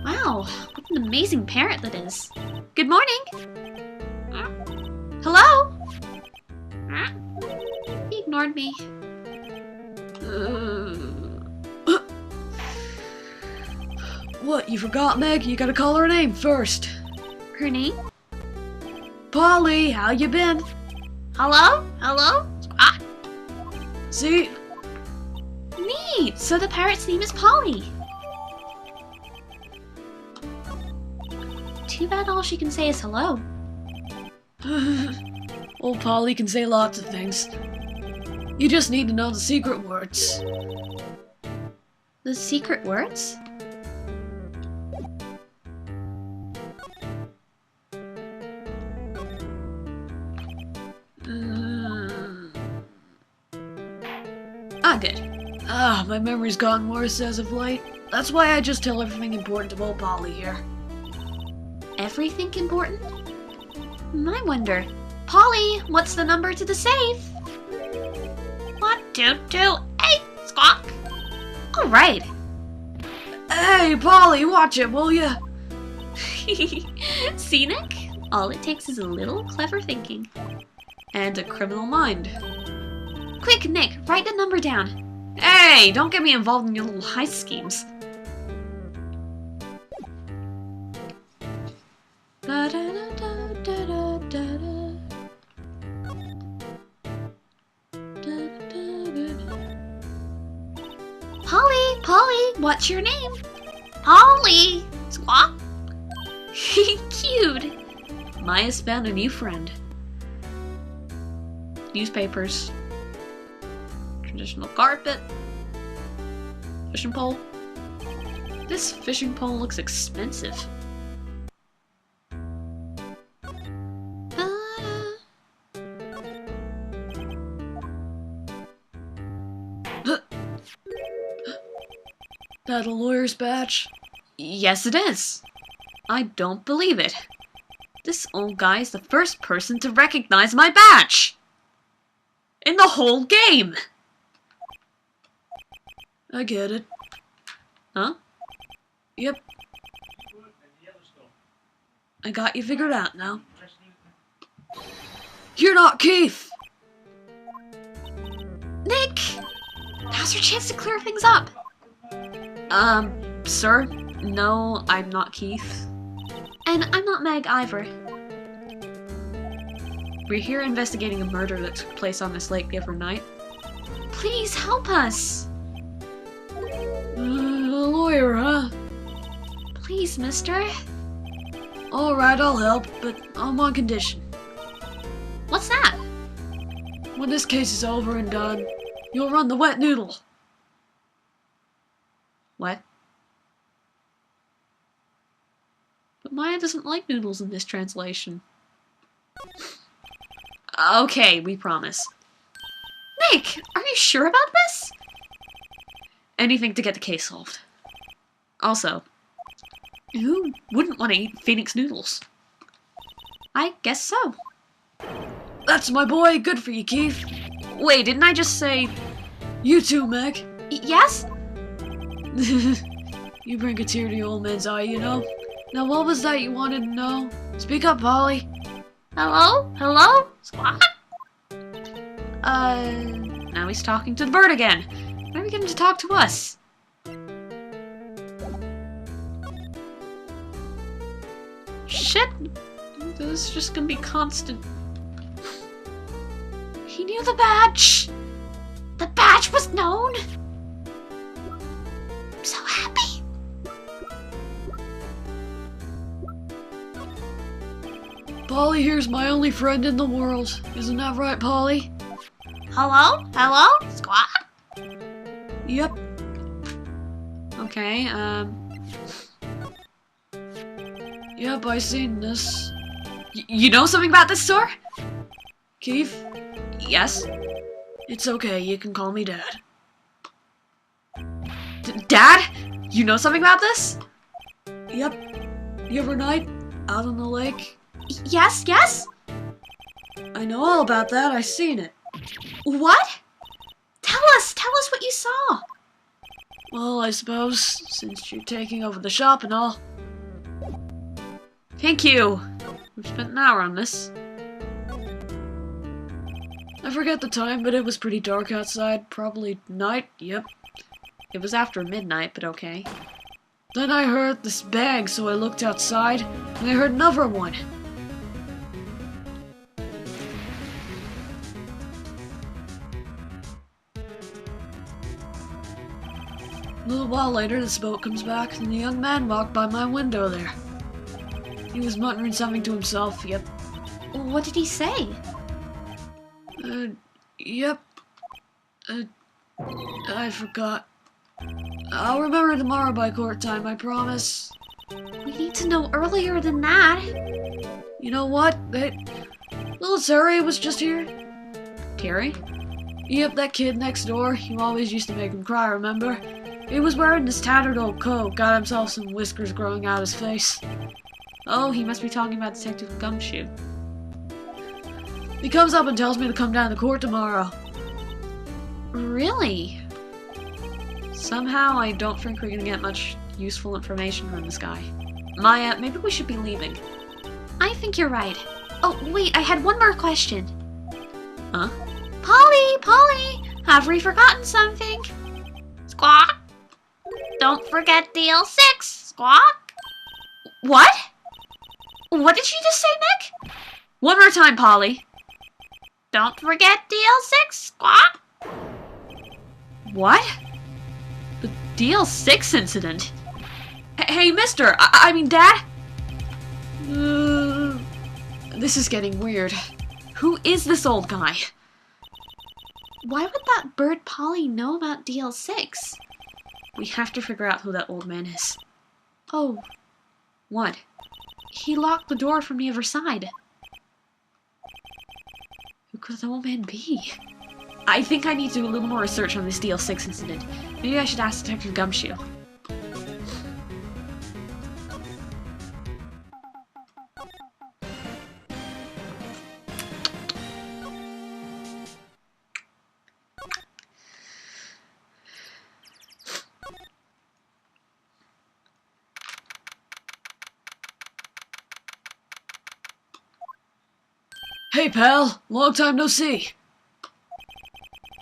Wow, what an amazing parrot that is. Good morning! Hello? He ignored me. What, you forgot, Meg? You gotta call her name first. Her name? Polly, how you been? Hello? Hello? Ah! See? Neat! So the parrot's name is Polly. Too bad all she can say is hello. Old Polly can say lots of things. You just need to know the secret words. The secret words? Good. My memory's gotten worse as of late. That's why I just tell everything important to old Polly here. Everything important? I wonder. Polly, what's the number to the safe? 1228, squawk. All right. Hey, Polly, watch it, will ya? See, Nick? All it takes is a little clever thinking. And a criminal mind. Quick, Nick, write the number down. Hey, don't get me involved in your little heist schemes. Polly, what's your name? Polly, squawk. Cute. Maya's found a new friend. Newspapers. Traditional carpet. Fishing pole. This fishing pole looks expensive. That a lawyer's badge? Yes, it is. I don't believe it. This old guy is the first person to recognize my badge! In the whole game! I get it. Huh? Yep. I got you figured out now. You're not Keith! Nick! Now's your chance to clear things up. Sir? No, I'm not Keith. And I'm not Meg either. We're here investigating a murder that took place on this lake the other night. Please help us. A lawyer, huh? Please, mister. Alright, I'll help, but on one condition. What's that? When this case is over and done, you'll run the wet noodle. What? But Maya doesn't like noodles in this translation. Okay, we promise. Nick, are you sure about this? Anything to get the case solved. Also, who wouldn't want to eat Phoenix noodles? I guess so. That's my boy. Good for you, Keith. Wait, didn't I just say you too, Meg? Yes? You bring a tear to your old man's eye, you know? Now, what was that you wanted to know? Speak up, Polly. Hello? Hello? Squawk? Now he's talking to the bird again. Why are we getting to talk to us? Shit! This is just gonna be constant. He knew the badge! The badge was known! I'm so happy! Polly here's my only friend in the world. Isn't that right, Polly? Hello? Hello? Squawk? Yep. Okay, Yep, I seen this. You know something about this store? Keith? Yes? It's okay, you can call me Dad. Dad? You know something about this? Yep. The other night, out on the lake. Yes, yes? I know all about that, I seen it. What? Tell us what you saw. Well, I suppose, since you're taking over the shop and all. Thank you. We've spent an hour on this. I forget the time, but it was pretty dark outside. Probably night, yep. It was after midnight, but okay. Then I heard this bang, so I looked outside, and I heard another one. A little while later, the boat comes back, and the young man walked by my window there. He was muttering something to himself, yep. What did he say? Yep. I forgot. I'll remember tomorrow by court time, I promise. We need to know earlier than that. You know what? Little Terry was just here. Terry? Yep, that kid next door. You always used to make him cry, remember? He was wearing this tattered old coat, got himself some whiskers growing out his face. Oh, he must be talking about Detective Gumshoe. He comes up and tells me to come down to court tomorrow. Really? Somehow, I don't think we're gonna get much useful information from this guy. Maya, maybe we should be leaving. I think you're right. Oh, wait, I had one more question. Huh? Polly, have we forgotten something? Squawk! Don't forget DL6, squawk! What? What did you just say, Nick? One more time, Polly. Don't forget DL6, squawk! What? The DL6 incident? Hey, mister! I mean, Dad? This is getting weird. Who is this old guy? Why would that bird Polly know about DL6? We have to figure out who that old man is. Oh, What? he locked the door from the other side. Who could the old man be? I think I need to do a little more research on this DL6 incident. Maybe I should ask Detective Gumshoe. Hey, pal. Long time no see.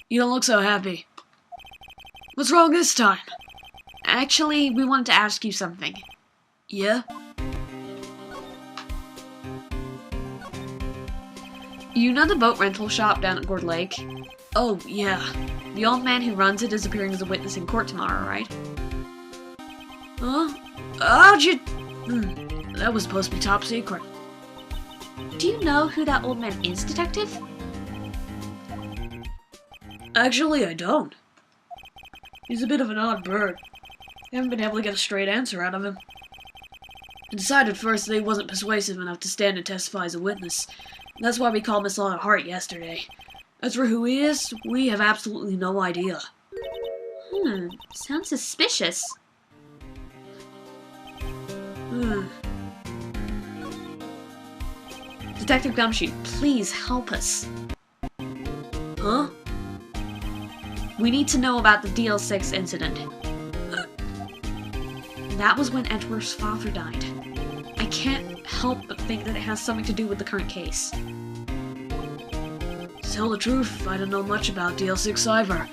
You don't look so happy. What's wrong this time? actually, we wanted to ask you something. Yeah? You know the boat rental shop down at Gourd Lake? Oh, yeah. The old man who runs it is appearing as a witness in court tomorrow, right? Huh? How'd you... that was supposed to be top secret. Do you know who that old man is, Detective? Actually, I don't. He's a bit of an odd bird. I haven't been able to get a straight answer out of him. I decided first that he wasn't persuasive enough to stand and testify as a witness. That's why we called Miss Lana Hart yesterday. As for who he is, we have absolutely no idea. Sounds suspicious. Detective Gumshoe, please help us. Huh? We need to know about the DL6 incident. That was when Edgeworth's father died. I can't help but think that it has something to do with the current case. To tell the truth, I don't know much about DL6 either.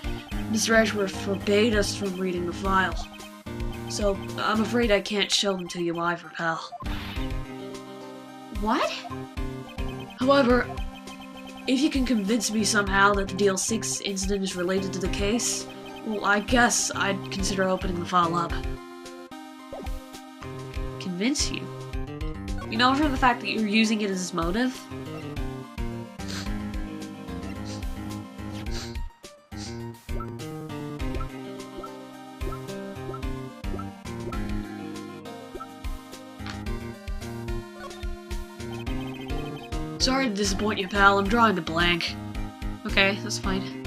Mr. Edgeworth forbade us from reading the file. So, I'm afraid I can't show them to you either, pal. What? However, if you can convince me somehow that the DL6 incident is related to the case, well, I guess I'd consider opening the file up. Convince you? You know, from the fact that you're using it as his motive? Sorry to disappoint you, pal. I'm drawing a blank. Okay, that's fine.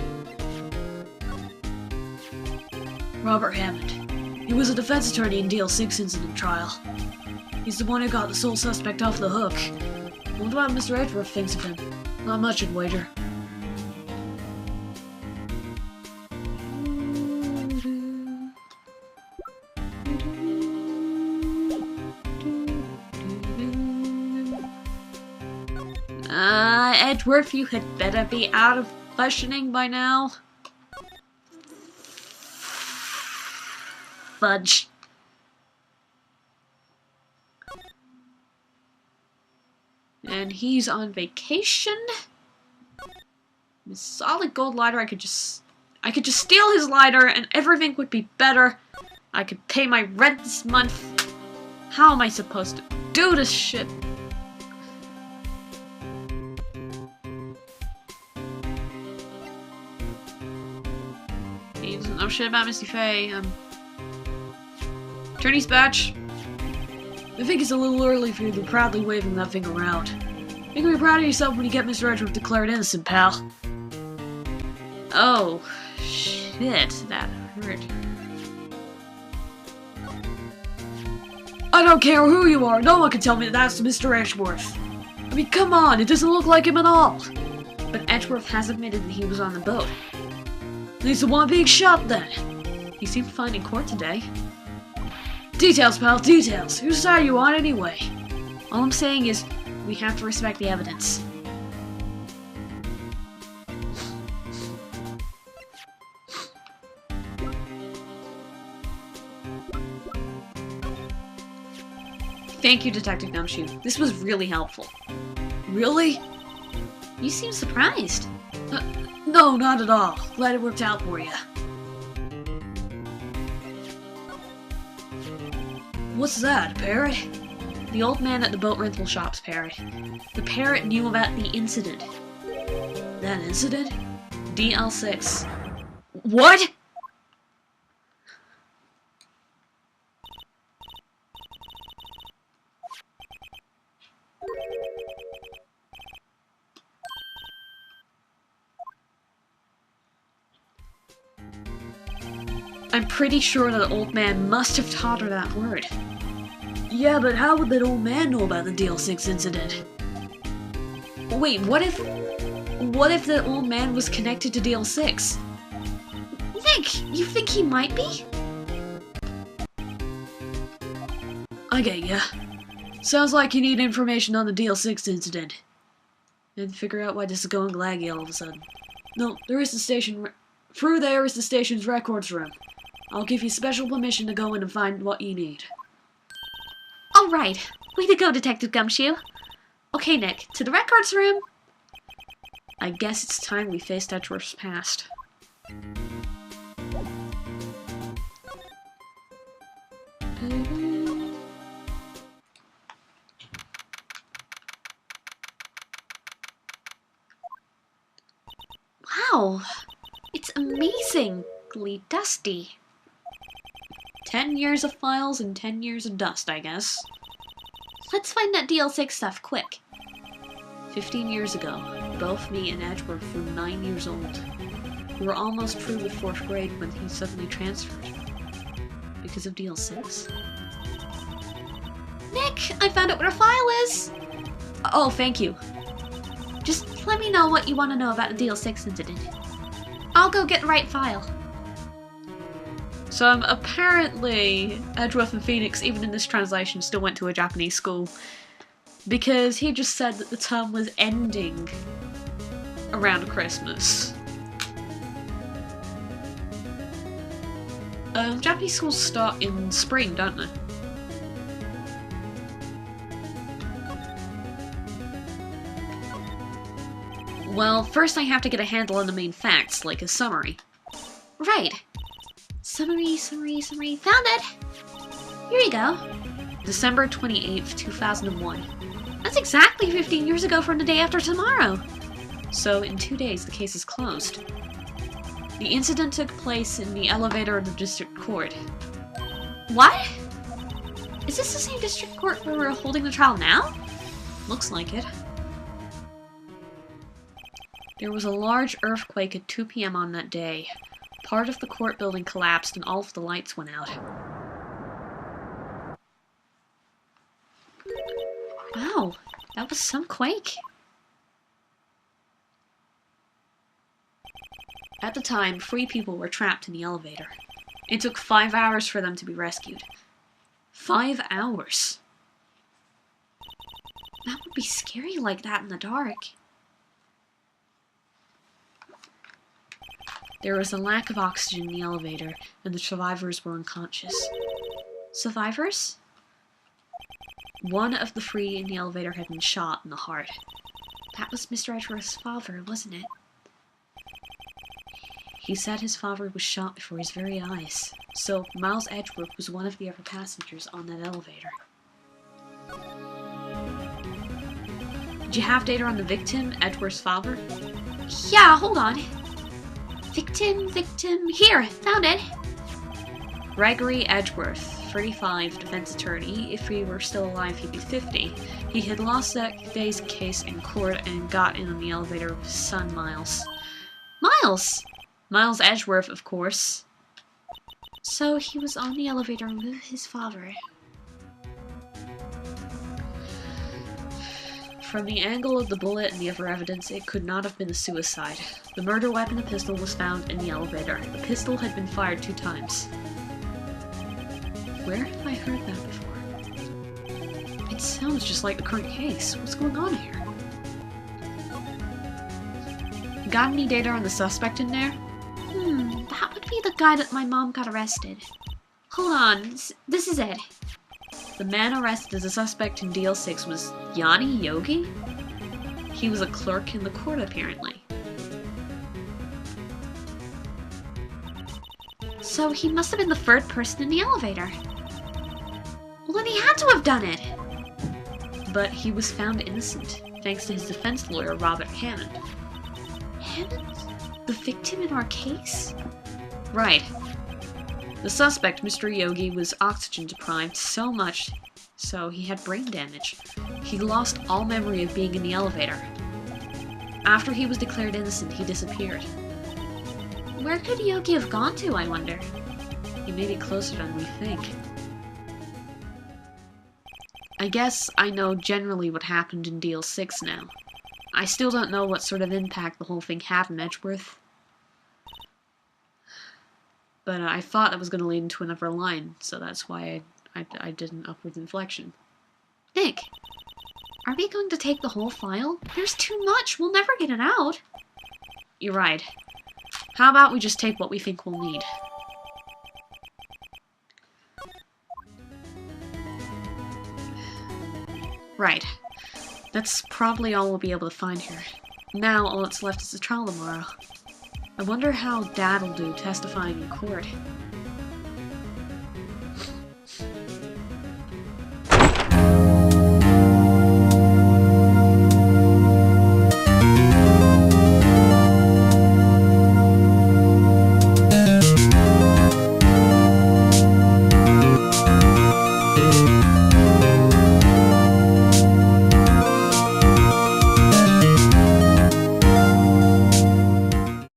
Robert Hammond. He was a defense attorney in DL6 incident trial. He's the one who got the sole suspect off the hook. I wonder what Mr. Edgeworth thinks of him. Not much, I'd wager. Edgeworth, you had better be out of questioning by now. Fudge. And he's on vacation. This solid gold lighter, I could just steal his lighter and everything would be better. I could pay my rent this month. How am I supposed to do this shit? He doesn't know shit about Misty Faye. Attorney's badge. I think it's a little early for you to be proudly waving that thing around. You can be proud of yourself when you get Mr. Edgeworth declared innocent, pal. Oh, shit, that hurt. I don't care who you are, no one can tell me that that's Mr. Edgeworth. I mean, come on, it doesn't look like him at all. But Edgeworth has admitted that he was on the boat. He's the one being shot then. He seemed fine in court today. Details, pal, details. Whose side are you on anyway? All I'm saying is, we have to respect the evidence. Thank you, Detective Gumshoe. This was really helpful. Really? You seem surprised. No, not at all. Glad it worked out for you. What's that, a parrot? The old man at the boat rental shop's parrot. The parrot knew about the incident. That incident? DL6. What?! I'm pretty sure that old man must have taught her that word. Yeah, but how would that old man know about the DL6 incident? Wait, what if the old man was connected to DL6? You think he might be? I get ya. Sounds like you need information on the DL6 incident. And figure out why this is going laggy all of a sudden. No, there is the station... Through there is the station's records room. I'll give you special permission to go in and find what you need. All right. Way to go, Detective Gumshoe. Okay, Nick, to the records room. I guess it's time we faced Edgeworth's past. Wow, it's amazingly dusty. 10 years of files and 10 years of dust, I guess. Let's find that DL6 stuff quick. 15 years ago, both me and Edgeworth were 9 years old. We were almost through with 4th grade when he suddenly transferred. Because of DL6? Nick, I found out what a file is! Oh, thank you. Just let me know what you want to know about the DL6 incident. I'll go get the right file. So apparently, Edgeworth and Phoenix, even in this translation, still went to a Japanese school. Because he just said that the term was ending around Christmas. Japanese schools start in spring, don't they? Well, first I have to get a handle on the main facts, like a summary. Right. Summary. Found it! Here you go. December 28th, 2001. That's exactly 15 years ago from the day after tomorrow. So, in 2 days, the case is closed. The incident took place in the elevator of the district court. What? Is this the same district court where we're holding the trial now? Looks like it. There was a large earthquake at 2 p.m. on that day. Part of the court building collapsed and all of the lights went out. Wow, that was some quake. At the time, 3 people were trapped in the elevator. It took 5 hours for them to be rescued. 5 hours! That would be scary like that in the dark. There was a lack of oxygen in the elevator, and the survivors were unconscious. Survivors? One of the 3 in the elevator had been shot in the heart. That was Mr. Edgeworth's father, wasn't it? He said his father was shot before his very eyes, so Miles Edgeworth was one of the other passengers on that elevator. Did you have data on the victim, Edgeworth's father? Yeah, hold on. Victim. Here, found it. Gregory Edgeworth, 35, defense attorney. If he were still alive, he'd be 50. He had lost that day's case in court and got in on the elevator with his son, Miles. Miles! Miles Edgeworth, of course. So he was on the elevator with his father. From the angle of the bullet and the other evidence, it could not have been a suicide. The murder weapon, a pistol, was found in the elevator. The pistol had been fired 2 times. Where have I heard that before? It sounds just like the current case. What's going on here? Got any data on the suspect in there? That would be the guy that my mom got arrested. Hold on, this is it. The man arrested as a suspect in DL6 was Yanni Yogi? He was a clerk in the court, apparently. So he must have been the 3rd person in the elevator. Well, then he had to have done it. But he was found innocent, thanks to his defense lawyer, Robert Hammond. Hammond? The victim in our case? Right. The suspect, Mr. Yogi, was oxygen deprived so much so he had brain damage. He lost all memory of being in the elevator. After he was declared innocent, he disappeared. Where could Yogi have gone to, I wonder? He made it closer than we think. I guess I know generally what happened in DL6 now. I still don't know what sort of impact the whole thing had on Edgeworth. But I thought that was going to lead into another line, so that's why I did an upward inflection. Nick, are we going to take the whole file? There's too much. We'll never get it out. You're right. How about we just take what we think we'll need? Right. That's probably all we'll be able to find here. Now, all that's left is the trial tomorrow. I wonder how Dad'll do testifying in court.